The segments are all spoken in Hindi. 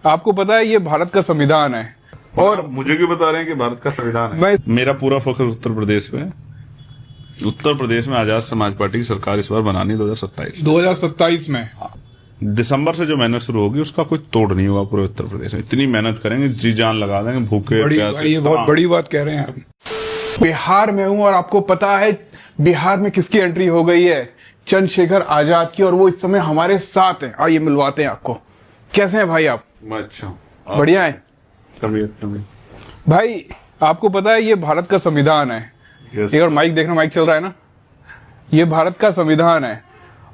आपको पता है ये भारत का संविधान है। और मुझे क्यों बता रहे हैं कि भारत का संविधान है? मेरा पूरा फोकस उत्तर प्रदेश पे है। उत्तर प्रदेश में आजाद समाज पार्टी की सरकार इस बार बनानी 2027 में दिसंबर से जो मेहनत शुरू होगी उसका कोई तोड़ नहीं होगा। पूरे उत्तर प्रदेश में इतनी मेहनत करेंगे, जी जान लगा देंगे, भूखे प्यासे। ये बहुत बड़ी बात कह रहे हैं आप। बिहार में हूं और आपको पता है बिहार में किसकी एंट्री हो गई है? चंद्रशेखर आजाद की। और वो इस समय हमारे साथ हैं। आइए मिलवाते हैं आपको। कैसे हैं भाई आप? मैं अच्छा हूँ। बढ़िया है कभी भाई। आपको पता है ये भारत का संविधान है। एक और माइक देखना, माइक चल रहा है ना? ये भारत का संविधान है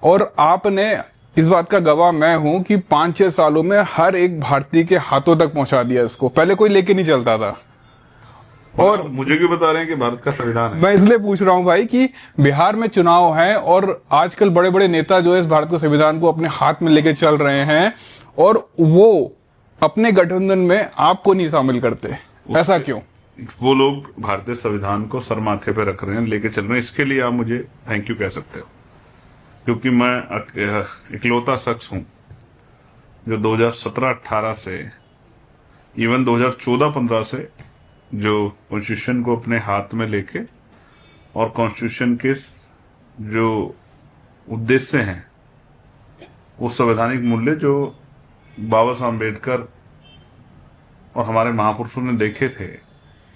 और आपने इस बात का गवाह मैं हूं कि 5-6 सालों में हर एक भारतीय के हाथों तक पहुंचा दिया इसको। पहले कोई लेके नहीं चलता था। और मुझे क्यों बता रहे हैं कि भारत का संविधान है? मैं इसलिए पूछ रहा हूं भाई कि बिहार में चुनाव है और आजकल बड़े बड़े नेता जो है इस भारत के संविधान को अपने हाथ में लेके चल रहे हैं और वो अपने गठबंधन में आपको नहीं शामिल करते। ऐसा क्यों? वो लोग भारतीय संविधान को सर माथे पे रख रहे हैं, लेके चल रहे हैं। इसके लिए आप मुझे थैंक यू कह सकते हो, क्योंकि मैं इकलौता शख्स हूं जो 2017-18 से इवन 2014-15 से जो कॉन्स्टिट्यूशन को अपने हाथ में लेके और कॉन्स्टिट्यूशन के जो उद्देश्य हैं, वो संवैधानिक मूल्य जो बाबा साहब अम्बेडकर और हमारे महापुरुषों ने देखे थे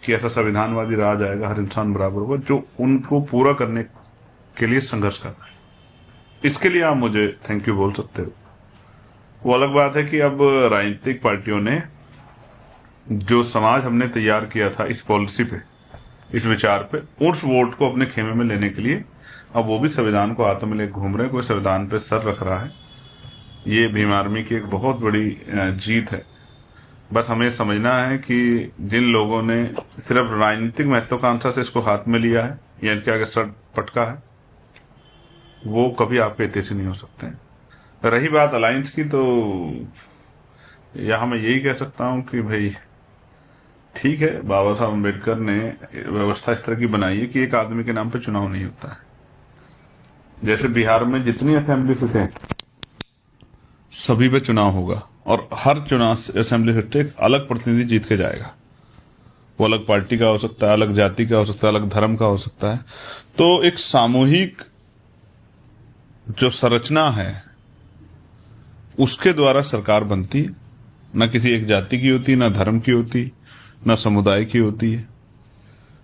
कि ऐसा संविधानवादी राज आएगा, हर इंसान बराबर होगा, जो उनको पूरा करने के लिए संघर्ष कर रहा है। इसके लिए आप मुझे थैंक यू बोल सकते हो। वो अलग बात है कि अब राजनीतिक पार्टियों ने जो समाज हमने तैयार किया था इस पॉलिसी पे, इस विचार पे, उस वोट को अपने खेमे में लेने के लिए अब वो भी संविधान को हाथों में लेकर घूम रहे हैं। कोई संविधान पे सर रख रहा है। ये भीम आर्मी की एक बहुत बड़ी जीत है। बस हमें समझना है कि जिन लोगों ने सिर्फ राजनीतिक महत्वाकांक्षा से इसको हाथ में लिया है या इनके आगे सर पटका है, वो कभी आपके हित से नहीं हो सकते हैं। रही बात अलायंस की, तो यहां मैं यही कह सकता हूं कि भाई ठीक है, बाबा साहब अम्बेडकर ने व्यवस्था इस तरह की बनाई है कि एक आदमी के नाम पे चुनाव नहीं होता है। जैसे बिहार में जितनी असेंबली सीटें हैं सभी पे चुनाव होगा और हर चुनाव असेंबली सीट एक अलग प्रतिनिधि जीत के जाएगा। वो अलग पार्टी का हो सकता है, अलग जाति का हो सकता है, अलग धर्म का हो सकता है। तो एक सामूहिक जो संरचना है उसके द्वारा सरकार बनती है। न किसी एक जाति की होती, न धर्म की होती, न समुदाय की होती है।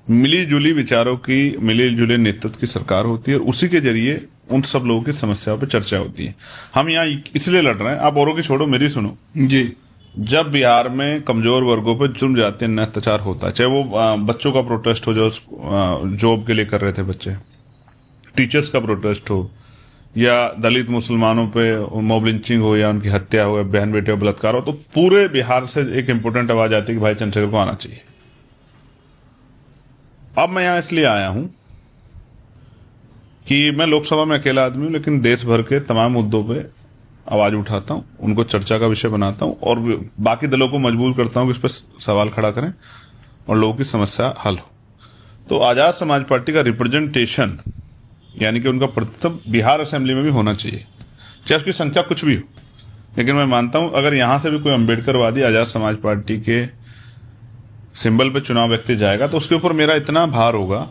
मिली जुली विचारों की, मिली जुले नेतृत्व की सरकार होती है और उसी के जरिए उन सब लोगों की समस्याओं पे चर्चा होती है। हम यहाँ इसलिए लड़ रहे हैं, आप औरों की छोड़ो, मेरी सुनो जी। जब बिहार में कमजोर वर्गों पर जुर्म जाते हैं, अत्याचार होता है, चाहे वो बच्चों का प्रोटेस्ट हो जो जॉब के लिए कर रहे थे बच्चे, टीचर्स का प्रोटेस्ट हो, या दलित मुसलमानों पे मॉब लिंचिंग हो, या उनकी हत्या हो, या बहन बेटे का बलात्कार हो, तो पूरे बिहार से एक इंपोर्टेंट आवाज आती है कि भाई चंद्रशेखर को आना चाहिए। अब मैं यहां इसलिए आया हूं कि मैं लोकसभा में अकेला आदमी हूं, लेकिन देश भर के तमाम मुद्दों पे आवाज उठाता हूं, उनको चर्चा का विषय बनाता हूं और बाकी दलों को मजबूर करता हूं कि इस पर सवाल खड़ा करें और लोगों की समस्या हल हो। तो आजाद समाज पार्टी का रिप्रेजेंटेशन, यानी कि उनका प्रतिनिधित्व बिहार असेंबली में भी होना चाहिए, चाहे उसकी संख्या कुछ भी हो। लेकिन मैं मानता हूं अगर यहां से भी कोई अम्बेडकरवादी आजाद समाज पार्टी के सिंबल पे चुनाव व्यक्ति जाएगा तो उसके ऊपर मेरा इतना भार होगा,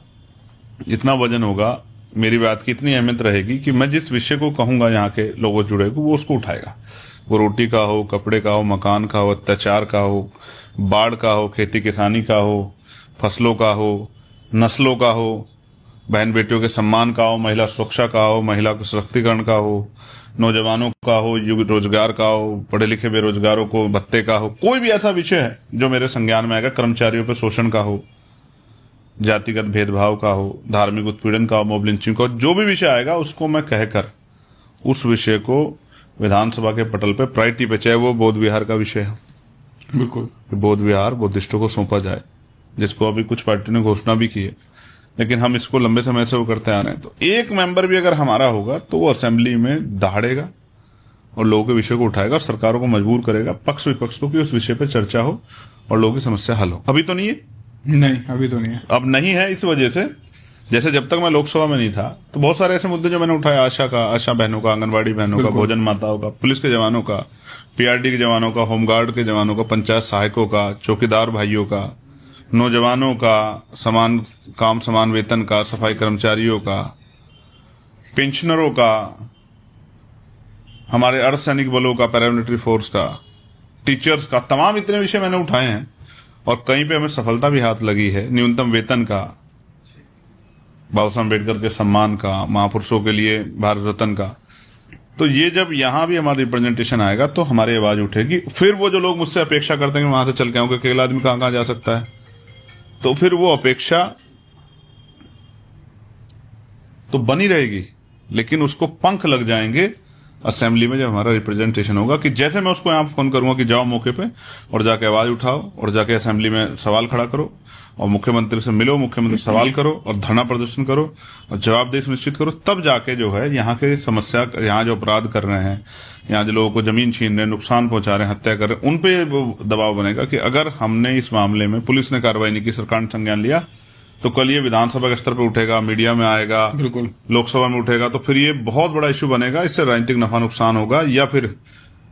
इतना वजन होगा, मेरी बात की इतनी अहमियत रहेगी कि मैं जिस विषय को कहूंगा यहाँ के लोगों जुड़े को, वो उसको उठाएगा। वो रोटी का हो, कपड़े का हो, मकान का हो, अत्याचार का हो, बाढ़ का हो, खेती किसानी का हो, फसलों का हो, नस्लों का हो, बहन बेटियों के सम्मान का हो, महिला सुरक्षा का हो, महिला के सशक्तिकरण का हो, नौजवानों का हो, रोजगार का हो, पढ़े लिखे बेरोजगारों को भत्ते का हो, कोई भी ऐसा विषय है जो मेरे संज्ञान में आएगा, कर्मचारियों पर शोषण का हो, जातिगत भेदभाव का हो, धार्मिक उत्पीड़न का हो, मॉब लिंचिंग का हो, जो भी विषय आएगा उसको मैं कहकर उस विषय को विधानसभा के पटल पे प्रायोरिटी पे, चाहे वो बौद्ध विहार का विषय है, बिल्कुल बौद्ध विहार बुद्धिस्टों को सौंपा जाए, जिसको अभी कुछ पार्टी ने घोषणा भी की है, लेकिन हम इसको लंबे समय से वो करते आ रहे हैं। तो एक मेंबर भी अगर हमारा होगा तो वो असेंबली में दहाड़ेगा और लोगों के विषय को उठाएगा और सरकारों को मजबूर करेगा, पक्ष विपक्ष को, कि उस विषय पर चर्चा हो और लोगों की समस्या हल हो। अभी तो नहीं है, नहीं अभी तो नहीं है। अब नहीं है इस वजह से जैसे जब तक मैं लोकसभा में नहीं था तो बहुत सारे ऐसे मुद्दे जो मैंने उठाए, आशा बहनों का, आंगनबाड़ी बहनों का, भोजन माताओं का, पुलिस के जवानों का, पीआरडी के जवानों का, होमगार्ड के जवानों का, पंचायत सहायकों का, चौकीदार भाइयों का, नौजवानों का, समान काम समान वेतन का, सफाई कर्मचारियों का, पेंशनरों का, हमारे अर्धसैनिक बलों का, पैरामिलिट्री फोर्स का, टीचर्स का, तमाम इतने विषय मैंने उठाए हैं और कहीं पे हमें सफलता भी हाथ लगी है। न्यूनतम वेतन का, बाबा साहब अम्बेडकर के सम्मान का, महापुरुषों के लिए भारत रत्न का। तो ये जब यहां भी हमारा रिप्रेजेंटेशन आएगा तो हमारी आवाज उठेगी। फिर वो जो लोग मुझसे अपेक्षा करते हैं कि वहां से चल के आऊंगा, अकेला आदमी कहां कहां जा सकता है, तो फिर वो अपेक्षा तो बनी रहेगी, लेकिन उसको पंख लग जाएंगे असेंबली में जब हमारा रिप्रेजेंटेशन होगा। कि जैसे मैं उसको यहां फोन करूंगा कि जाओ मौके पे और जाके आवाज उठाओ और जाके असेंबली में सवाल खड़ा करो और मुख्यमंत्री से मिलो, मुख्यमंत्री से सवाल करो और धरना प्रदर्शन करो और जवाबदेही सुनिश्चित करो, तब जाके जो है यहाँ के समस्या, यहाँ जो अपराध कर रहे हैं, यहाँ जो लोगों को जमीन छीन रहे हैं, नुकसान पहुंचा रहे हैं, हत्या कर रहे हैं, उन पे वो दबाव बनेगा कि अगर हमने इस मामले में पुलिस ने कार्रवाई नहीं की, सरकार ने संज्ञान लिया, तो कल ये विधानसभा के स्तर पर उठेगा, मीडिया में आएगा, बिल्कुल लोकसभा में उठेगा, तो फिर ये बहुत बड़ा इश्यू बनेगा। इससे राजनीतिक नफा नुकसान होगा या फिर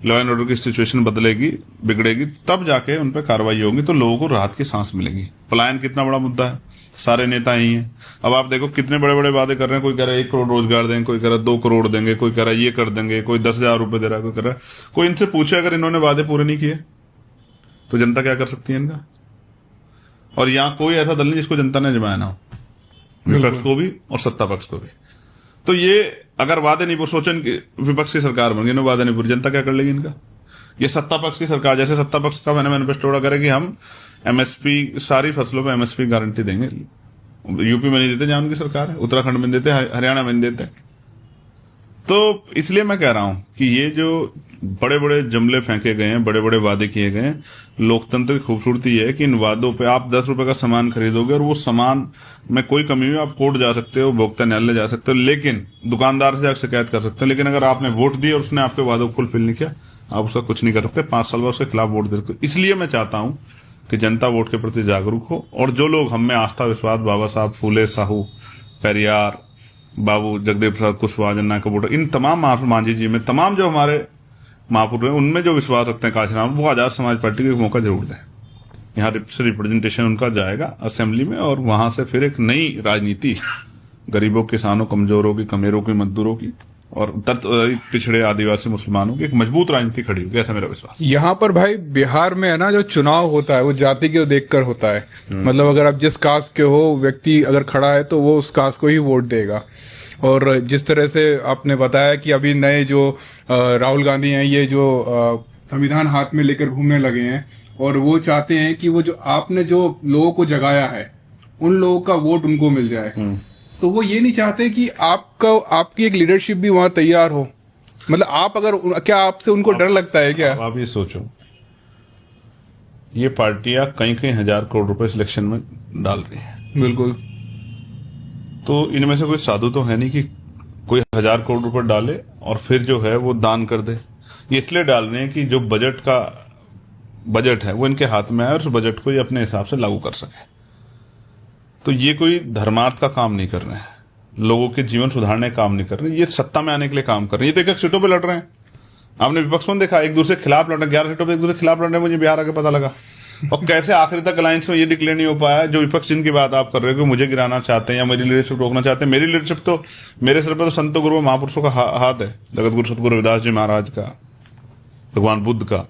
लॉ एंड ऑर्डर की सिचुएशन बदलेगी, बिगड़ेगी, तब जाके उन पर कार्रवाई होगी तो लोगों को राहत की सांस मिलेगी। पलायन कितना बड़ा मुद्दा है, सारे नेता ही हैं। अब आप देखो कितने बड़े बड़े वादे कर रहे हैं, कोई कह रहा है 1 करोड़ रोजगार देंगे, कोई कह रहा है 2 करोड़ देंगे, कोई कह रहा है ये कर देंगे, कोई 10,000 रुपए दे रहा है, कोई कह रहा है। कोई इनसे पूछे अगर इन्होंने वादे पूरे नहीं किए तो जनता क्या कर सकती है इनका? और यहाँ कोई ऐसा दल नहीं जिसको जनता ने जमाया ना हो, विपक्ष को भी और सत्ता पक्ष को भी। तो ये अगर वादे नहीं, वो सोचें कि विपक्ष की सरकार बन गई, इन्होंने वादे नहीं पूरे, जनता क्या कर लेगी इनका? ये सत्ता पक्ष की सरकार, जैसे सत्ता पक्ष का मैंने मैनिफेस्टो करे कि हम एमएसपी, सारी फसलों पे एमएसपी गारंटी देंगे। यूपी में नहीं देते जहां उनकी सरकार है, उत्तराखंड में देते, हरियाणा में नहीं देते। तो इसलिए मैं कह रहा हूं कि ये जो बड़े बड़े जुमले फेंके गए हैं, बड़े बड़े वादे किए गए हैं, लोकतंत्र की खूबसूरती है कि इन वादों पे आप 10 रुपए का सामान खरीदोगे और वो सामान में कोई कमी हुई आप कोर्ट जा सकते हो, उपभोक्ता न्यायालय जा सकते हो, लेकिन दुकानदार से जाकर शिकायत कर सकते हो। लेकिन अगर आपने वोट दिया और उसने आपके वादों को फुलफिल नहीं किया, आप उसका कुछ नहीं कर सकते, 5 साल बाद उसके खिलाफ वोट दे सकते। इसलिए मैं चाहता हूं कि जनता वोट के प्रति जागरूक हो और जो लोग हमें आस्था विश्वास, बाबा साहब फूले, साहू, पेरियार, बाबू जगदेव प्रसाद कुशवाहा, जन्ना कपूर, इन तमाम मांझी जी में, तमाम जो हमारे महापुरुष हैं, उनमें जो विश्वास रखते हैं काशीराम, वो आजाद समाज पार्टी को एक मौका जरूर दें। यहाँ से रिप्रेजेंटेशन उनका जाएगा असेंबली में और वहां से फिर एक नई राजनीति, गरीबों, किसानों, कमजोरों की, कमेरों की, मजदूरों की और पिछड़े आदिवासी मुसलमानों की एक मजबूत राजनीति खड़ी होगी, ऐसा मेरा विश्वास। यहाँ पर भाई बिहार में है ना, जो चुनाव होता है वो जाति को देखकर होता है। मतलब अगर आप जिस कास्ट के हो, व्यक्ति अगर खड़ा है तो वो उस कास्ट को ही वोट देगा। और जिस तरह से आपने बताया कि अभी नए जो राहुल गांधी हैं, ये जो संविधान हाथ में लेकर घूमने लगे हैं और वो चाहते हैं कि वो जो आपने जो लोगों को जगाया है उन लोगों का वोट उनको मिल जाए। तो वो ये नहीं चाहते कि आपकी एक लीडरशिप भी वहां तैयार हो। मतलब आप अगर, क्या आपसे उनको डर लगता है क्या? आप ये सोचो, ये पार्टियां कई कई हजार करोड़ रुपए सिलेक्शन में डाल रही हैं। बिल्कुल। तो इनमें से कोई साधु तो है नहीं कि कोई 1000 करोड़ रुपए डाले और फिर जो है वो दान कर दे। ये इसलिए डाल रहे हैं कि जो बजट है वो इनके हाथ में आए और उस बजट को ये अपने हिसाब से लागू कर सके। तो ये कोई धर्मार्थ का काम नहीं कर रहे हैं, लोगों के जीवन सुधारने का काम नहीं कर रहे, ये सत्ता में आने के लिए काम कर रहे हैं। ये तो एक सीटों पर लड़ रहे हैं। आपने विपक्ष में देखा, एक दूसरे के खिलाफ लड़ रहे, 11 सीटों पर एक दूसरे के खिलाफ लड़ रहे हैं। मुझे बिहार आके पता लगा। और कैसे आखिरी तक अलायंस में ये डिक्लेयर नहीं हो पाया, जो विपक्ष जिनकी बात आप कर रहे हो कि मुझे गिराना चाहते हैं या मेरी लीडरशिप रोकना चाहते हैं। मेरी लीडरशिप तो, मेरे सिर पर तो संतो गुरु महापुरुषों का हाथ है, जगत गुरु सतगुरु रविदास जी महाराज का, भगवान बुद्ध का,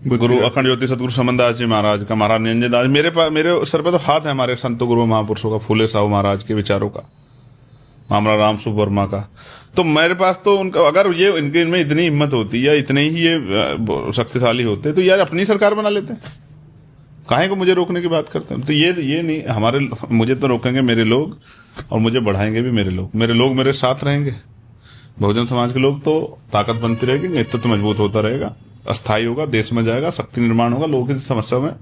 गुरु अखंड ज्योति सतगुरु समनदास जी महाराज का, महाराज निरंजन दास। मेरे सर पे तो हाथ है हमारे संतो गुरु महापुरुषों का, फूले साहू महाराज के विचारों का, मामला राम सुख वर्मा का। तो मेरे पास तो उनका, अगर ये इनके इनमें इतनी हिम्मत होती या इतने ही ये शक्तिशाली होते तो यार अपनी सरकार बना लेते। काहे को मुझे रोकने की बात करते हैं? तो ये नहीं, हमारे, मुझे तो रोकेंगे मेरे लोग और मुझे बढ़ाएंगे भी मेरे लोग। मेरे लोग मेरे साथ रहेंगे, बहुजन समाज के लोग, तो ताकत बनती रहेगी, नेतृत्व मजबूत होता रहेगा, अस्थायी होगा, देश में जाएगा, शक्ति निर्माण होगा, लोगों की समस्या में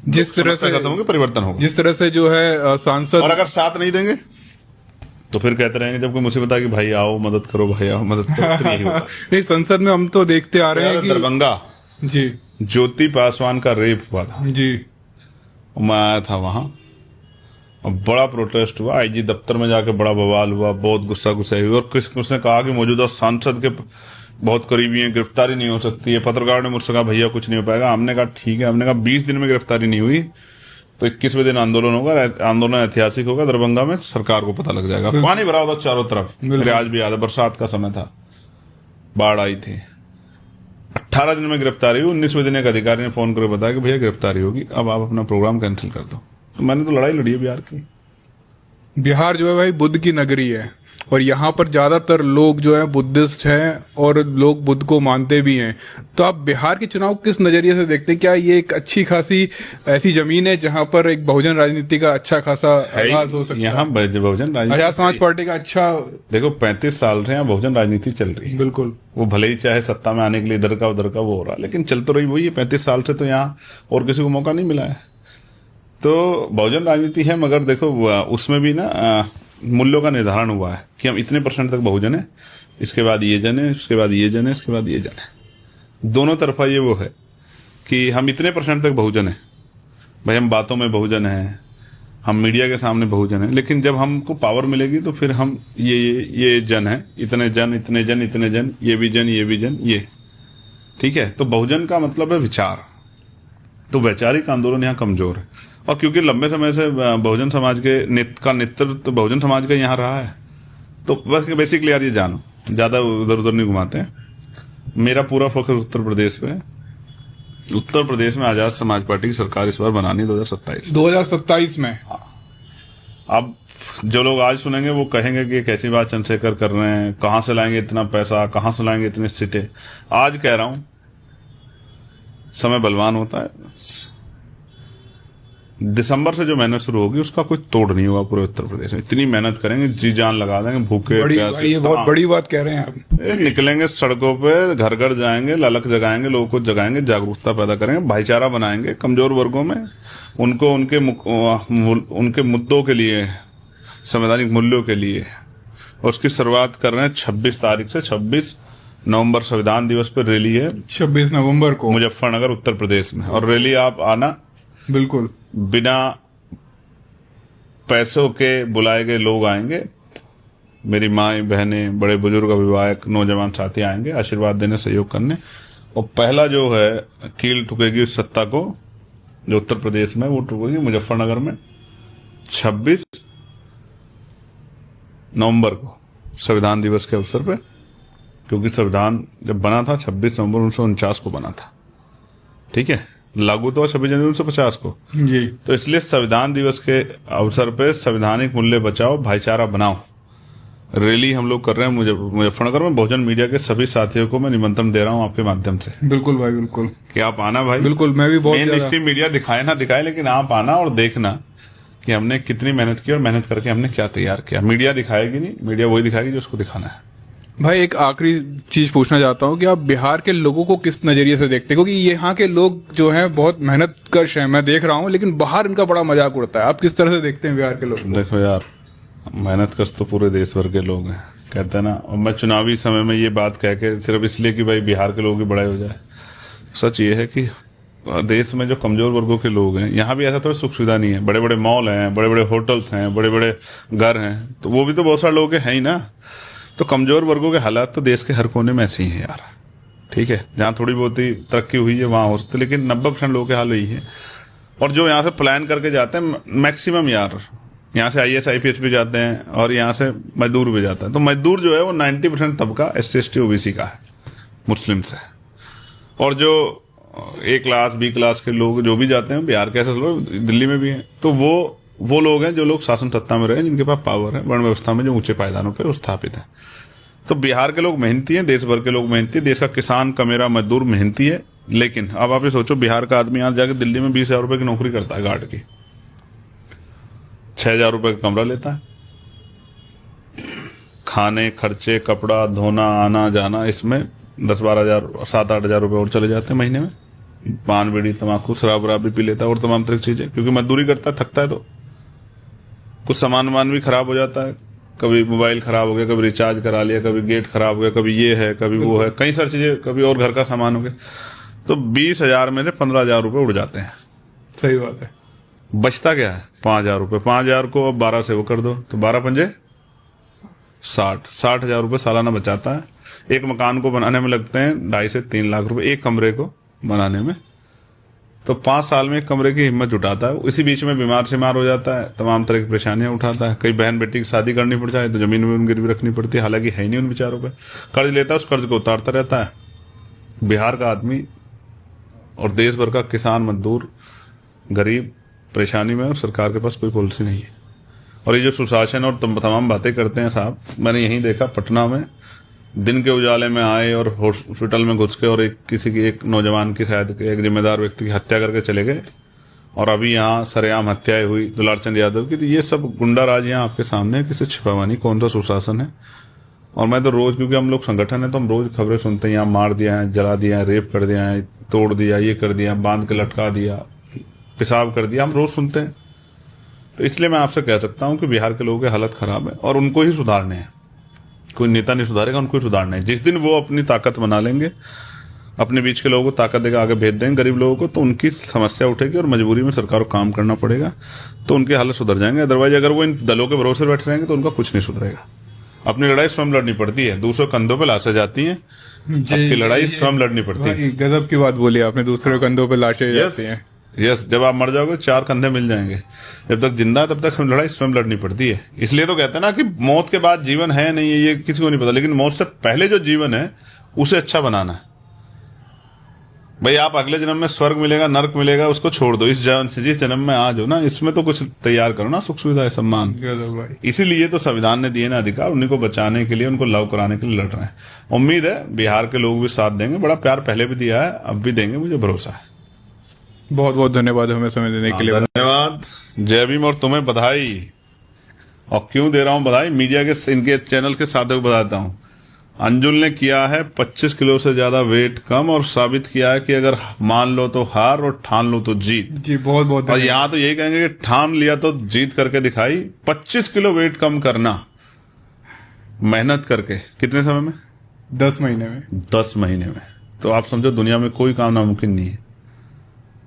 जिस तरह से खत्म होगी, परिवर्तन होगा। जिस तरह से जो है सांसद, और अगर साथ नहीं देंगे तो फिर कहते रहेंगे जब कोई मुसीबत आएगी, भाई आओ मदद करो, भाई आओ मदद करो। नहीं, संसद में हम तो देखते आ रहे हैं कि दरभंगा जी ज्योति पासवान का रेप हुआ था जी, मैं आया था वहां, और बड़ा प्रोटेस्ट हुआ, आईजी दफ्तर में जाके बड़ा बवाल हुआ, बहुत गुस्सा गुस्साई हुई, और उसने कहा कि मौजूदा सांसद के बहुत करीबी हैं, गिरफ्तारी नहीं हो सकती है। पत्रकार ने मुझसे कहा भैया कुछ नहीं हो पाएगा। हमने कहा ठीक है, हमने कहा 20 दिन में गिरफ्तारी नहीं हुई तो 21वें दिन आंदोलन होगा, आंदोलन ऐतिहासिक होगा, दरभंगा में सरकार को पता लग जाएगा। पानी भरा हुआ था चारों तरफ, मेरे आज भी याद है, बरसात का समय था, बाढ़ आई थी। 18 दिन में गिरफ्तारी हुई। 19वें दिन एक अधिकारी ने फोन करके बताया कि भैया गिरफ्तारी होगी, अब आप अपना प्रोग्राम कैंसिल कर दो। तो मैंने तो लड़ाई लड़ी है बिहार की। बिहार जो है भाई बुद्ध की नगरी है, और यहाँ पर ज्यादातर लोग जो है बुद्धिस्ट हैं और लोग बुद्ध को मानते भी हैं। तो आप बिहार के चुनाव किस नजरिए से देखते हैं? क्या ये एक अच्छी खासी ऐसी जमीन है जहाँ पर एक बहुजन राजनीति का अच्छा खासा आगाज हो सकता है? यहाँ बहुजन राजनीति, आजाद समाज पार्टी का अच्छा, देखो 35 साल से यहाँ बहुजन राजनीति चल रही है। बिल्कुल, वो भले ही चाहे सत्ता में आने के लिए इधर का उधर का वो हो रहा, लेकिन चल तो रही वही है 35 साल से। तो यहाँ और किसी को मौका नहीं मिला है। तो बहुजन राजनीति है, मगर देखो उसमें भी ना मूल्यों का निर्धारण हुआ है कि हम इतने % तक बहुजन है, इसके बाद ये जन है, इसके बाद ये जन है, इसके बाद ये जन है। दोनों तरफा ये वो है कि हम इतने % तक बहुजन है भाई, हम बातों में बहुजन है, हम मीडिया के सामने बहुजन है, लेकिन जब हमको पावर मिलेगी तो फिर हम ये जन है, इतने जन, इतने जन, इतने जन, ये भी जन, ये भी जन, ये ठीक है। तो बहुजन का मतलब है विचार। तो वैचारिक आंदोलन यहाँ कमजोर है, और क्योंकि लंबे समय से बहुजन समाज के नेतृत्व तो बहुजन समाज का यहाँ रहा है, तो बस बेसिकली यार ये जानो, ज्यादा इधर उधर नहीं घुमाते हैं। मेरा पूरा फोकस उत्तर प्रदेश पे है। उत्तर प्रदेश में आजाद समाज पार्टी की सरकार इस बार बनानी 2027 में। अब जो लोग आज सुनेंगे वो कहेंगे कि कैसी बात चंद्रशेखर कर रहे हैं, कहां से लाएंगे इतना पैसा, कहां से लाएंगे इतनी सीटें। आज कह रहा हूं, समय बलवान होता है। दिसंबर से जो मेहनत शुरू होगी उसका कोई तोड़ नहीं होगा पूरे उत्तर प्रदेश में। इतनी मेहनत करेंगे, जी जान लगा देंगे, भूखे प्यासे। ये बहुत बड़ी बात कह रहे हैं आप। निकलेंगे सड़कों पे, घर घर जाएंगे, ललक जगाएंगे, लोगों को जगाएंगे, जागरूकता पैदा करेंगे, भाईचारा बनाएंगे कमजोर वर्गों में, उनको उनके मुद्दों के लिए, संवैधानिक मूल्यों के लिए। और उसकी शुरुआत कर रहे हैं 26 तारीख से। 26 नवंबर संविधान दिवस पर रैली है, 26 नवंबर को मुजफ्फरनगर उत्तर प्रदेश में। और रैली आप आना, बिल्कुल बिना पैसों के बुलाए गए लोग आएंगे। मेरी माँ, बहनें, बड़े बुजुर्ग, अभिभावक, नौजवान साथी आएंगे आशीर्वाद देने, सहयोग करने। और पहला जो है कील ठुकेगी उस सत्ता को जो उत्तर प्रदेश में, वो ठुकेगी मुजफ्फरनगर में 26 नवंबर को, संविधान दिवस के अवसर पे। क्योंकि संविधान जब बना था 26 नवंबर 1949 को बना था, ठीक है, लागू तो 26 जनवरी 1950 को जी। तो इसलिए संविधान दिवस के अवसर पे संवैधानिक मूल्य बचाओ, भाईचारा बनाओ रैली हम लोग कर रहे हैं मुजफ्फरनगर में। बहुजन मीडिया के सभी साथियों को मैं निमंत्रण दे रहा हूं आपके माध्यम से। बिल्कुल भाई, बिल्कुल कि आप आना भाई। बिल्कुल, मैं भी बहुत मेन स्ट्रीम मीडिया दिखाए ना दिखाए, लेकिन आप आना और देखना कि हमने कितनी मेहनत की और मेहनत करके हमने क्या तैयार किया। मीडिया दिखाएगी नहीं, मीडिया वही दिखाएगी जो उसको दिखाना है। भाई एक आखिरी चीज पूछना चाहता हूँ कि आप बिहार के लोगों को किस नजरिए से देखते हैं? क्योंकि यहाँ के लोग जो हैं बहुत मेहनत कश हैं, मैं देख रहा हूँ, लेकिन बाहर इनका बड़ा मजाक उड़ता है। आप किस तरह से देखते हैं बिहार के लोग? देखो यार, मेहनत कश तो पूरे देश भर के लोग हैं, कहते हैं ना। और मैं चुनावी समय में ये बात कह के सिर्फ इसलिए कि भाई बिहार के लोगों की बड़ाई हो जाए, सच ये है कि देश में जो कमजोर वर्गों के लोग हैं, यहाँ भी ऐसा थोड़ा सुख सुविधा नहीं है। बड़े बड़े मॉल हैं, बड़े बड़े होटल्स हैं, बड़े बड़े घर हैं, तो वो भी तो बहुत सारे लोग हैं ही ना। तो कमजोर वर्गों के हालात तो देश के हर कोने में ऐसे ही हैं यार, ठीक है। जहाँ थोड़ी बहुत ही तरक्की हुई है वहां हो सकती है, लेकिन 90% लोगों के हाल यही है। और जो यहाँ से प्लान करके जाते हैं मैक्सिमम यार, यहाँ से IAS IPS भी जाते हैं और यहाँ से मजदूर भी जाता है। तो मजदूर जो है वो 90% तबका SC ST OBC का है, मुस्लिम से। और जो A क्लास B क्लास के लोग जो भी जाते हैं, बिहार के ऐसे लोग दिल्ली में भी हैं, तो वो लोग हैं जो लोग शासन सत्ता में रहे, जिनके पास पावर है, वर्ण व्यवस्था में जो ऊंचे पायदानों पर स्थापित है। तो बिहार के लोग मेहनती हैं, देश भर के लोग मेहनती है, देश का किसान का मेरा मजदूर मेहनती है। लेकिन अब आप ये सोचो, बिहार का आदमी आज जाके दिल्ली में 20,000 रुपए की नौकरी करता है गार्ड की, 6,000 रुपए का कमरा लेता है, खाने खर्चे, कपड़ा धोना, आना जाना, इसमें 10-12 हजार 7-8 हजार रुपए और चले जाते हैं महीने में। पान बीड़ी तंबाकू शराब वराब भी पी लेता है और तमाम तरह की चीजें, क्योंकि मजदूरी करता है, थकता है। तो कुछ सामान भी खराब हो जाता है, कभी मोबाइल खराब हो गया, कभी रिचार्ज करा लिया, कभी गेट खराब हो गया, कभी ये है, कभी वो है, कई सारी चीजें, कभी और घर का सामान हो गया। तो 20,000 में से 15,000 रुपए उड़ जाते हैं। सही बात है। बचता क्या है? 5,000 रुपये। 5,000 को अब 12 से वो कर दो तो 12 पंजे 60,000 रुपये सालाना बचाता है। एक मकान को बनाने में लगते हैं 2.5 से 3 लाख रुपए एक कमरे को बनाने में। तो 5 साल में एक कमरे की हिम्मत जुटाता है। इसी बीच में बीमार शिमार हो जाता है, तमाम तरह की परेशानियां उठाता है। कई बहन बेटी की शादी करनी पड़ जाए तो जमीन में गिरवी रखनी पड़ती है, हालांकि है ही नहीं उन बेचारों पे। कर्ज लेता है, उस कर्ज को उतारता रहता है। बिहार का आदमी और देश भर का किसान, मजदूर, गरीब परेशानी में, और सरकार के पास कोई पॉलिसी नहीं है। और ये जो सुशासन और तमाम बातें करते हैं साहब, मैंने यही देखा पटना में दिन के उजाले में आए और हॉस्पिटल में घुस के और एक नौजवान की, शायद एक जिम्मेदार व्यक्ति की हत्या करके चले गए। और अभी यहाँ सरेआम हत्याएं हुई दुलारचंद यादव की। तो ये सब गुंडा राज यहाँ आपके सामने, किसी छिपावा नहीं कौन सा सुशासन है। और मैं तो रोज, क्योंकि हम लोग संगठन है तो हम रोज खबरें सुनते हैं, यहाँ मार दिया है, जला दिया है, रेप कर दिया है, तोड़ दिया, ये कर दिया, बांध के लटका दिया, पेशाब कर दिया, हम रोज सुनते हैं। तो इसलिए मैं आपसे कह सकता हूं कि बिहार के लोगों की हालत खराब है और उनको ही सुधारने हैं। कोई नेता नहीं सुधारेगा, उनको ही सुधारना है। जिस दिन वो अपनी ताकत बना लेंगे, अपने बीच के लोगों को ताकत देकर आगे भेज देंगे गरीब लोगों को, तो उनकी समस्या उठेगी और मजबूरी में सरकार को काम करना पड़ेगा, तो उनके हालत सुधर जाएंगे। अदरवाइज अगर वो इन दलों के भरोसे बैठे रहेंगे तो उनका कुछ नहीं सुधरेगा। अपनी लड़ाई स्वयं लड़नी पड़ती है, दूसरों कंधों पे लाशें जाती हैं, अपनी लड़ाई स्वयं लड़नी पड़ती है। गजब की बात बोली आपने, दूसरे कंधों पे लाशें जाती हैं। यस, जब आप मर जाओगे 4 कंधे मिल जाएंगे। जब तक जिंदा है तब तक हम लड़ाई स्वयं लड़नी पड़ती है। इसलिए तो कहते हैं ना कि मौत के बाद जीवन है नहीं है, ये किसी को नहीं पता, लेकिन मौत से पहले जो जीवन है उसे अच्छा बनाना है। भाई आप अगले जन्म में स्वर्ग मिलेगा, नर्क मिलेगा, उसको छोड़ दो। इस जन्म में आज हो ना, इसमें तो कुछ तैयार करो ना, सुख सुविधा सम्मान। इसीलिए तो संविधान ने दिए ना अधिकार, उन्हीं को बचाने के लिए, उनको लव कराने के लिए लड़ रहे हैं। उम्मीद है बिहार के लोग भी साथ देंगे। बड़ा प्यार पहले भी दिया है, अब भी देंगे, मुझे भरोसा है। बहुत बहुत धन्यवाद हमें समय देने के लिए। धन्यवाद, जय भीम। और तुम्हें बधाई। और क्यों दे रहा हूं बधाई? मीडिया के इनके चैनल के साथियों को बताता हूं। अंजुल ने किया है 25 किलो से ज्यादा वेट कम और साबित किया है कि अगर मान लो तो हार और ठान लो तो जीत। जी बहुत बहुत। और यहाँ तो यही कहेंगे कि ठान लिया तो जीत करके दिखाई। 25 किलो वेट कम करना मेहनत करके कितने समय में? 10 महीने में। 10 महीने में। तो आप समझो दुनिया में कोई काम नामुमकिन नहीं है।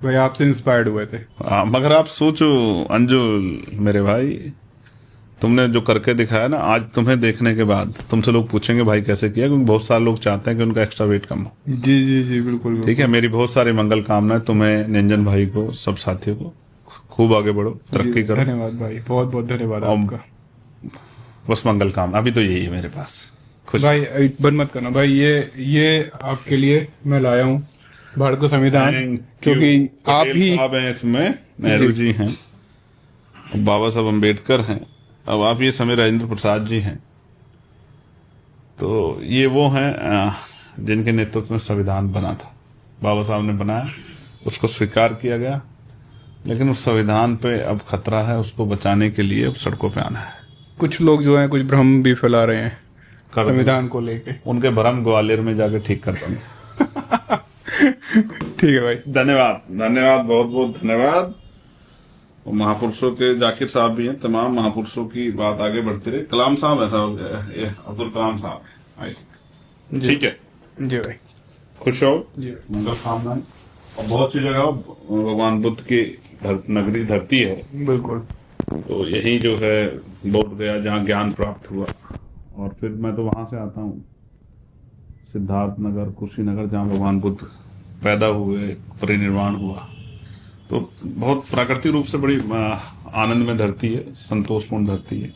भाई आपसे इंस्पायर्ड हुए थे। मगर आप सोचो अंजुल मेरे भाई, तुमने जो करके दिखाया ना, आज तुम्हें देखने के बाद तुमसे लोग पूछेंगे भाई कैसे किया, क्योंकि बहुत सारे लोग चाहते हैं कि उनका एक्स्ट्रा वेट कम हो। जी जी जी बिल्कुल। ठीक है, मेरी बहुत सारी मंगल कामनाएं तुम्हें, निरंजन भाई को, सब साथियों को। खूब आगे बढ़ो, तरक्की करो। धन्यवाद भाई, बहुत बहुत धन्यवाद आपका। बस मंगल कामना, अभी तो यही है मेरे पास। खुश भाई बंद मत करना भाई, ये आपके लिए मैं लाया हूँ भारत का संविधान, क्योंकि आप ही हैं इसमें, नेहरू जी हैं, बाबा साहब अम्बेडकर हैं, अब आप ये समय राजेंद्र प्रसाद जी हैं। तो ये वो हैं जिनके नेतृत्व में संविधान बना था। बाबा साहब ने बनाया, उसको स्वीकार किया गया, लेकिन उस संविधान पे अब खतरा है। उसको बचाने के लिए अब सड़कों पे आना है। कुछ लोग जो हैं कुछ भ्रम भी फैला रहे हैं संविधान को लेके। उनके भ्रम ग्वालियर में जाके ठीक करते हैं। ठीक है भाई, धन्यवाद, धन्यवाद, बहुत बहुत धन्यवाद। महापुरुषों के जाकिर साहब भी हैं, तमाम महापुरुषों की बात आगे बढ़ती रहे। कलाम साहब है साहब, ये अब्दुल कलाम साहब है। ठीक है जी भाई, खुश हो जी, मंगल कामनाएं। और बहुत सी जगह भगवान बुद्ध की नगरी धरती है, बिल्कुल। तो यही जो है बोध गया जहाँ ज्ञान प्राप्त हुआ। और फिर मैं तो वहां से आता हूँ, सिद्धार्थ नगर, कुशीनगर, जहाँ भगवान बुद्ध पैदा हुए, परिनिर्वाण हुआ। तो बहुत प्राकृतिक रूप से बड़ी आनंद में धरती है, संतोषपूर्ण धरती है,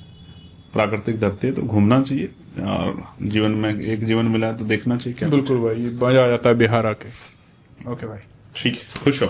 प्राकृतिक धरती है। तो घूमना चाहिए, और जीवन में एक जीवन मिला है तो देखना चाहिए क्या। बिल्कुल भाई, मजा आ जाता है बिहार आके। ओके भाई, ठीक है, खुश हो।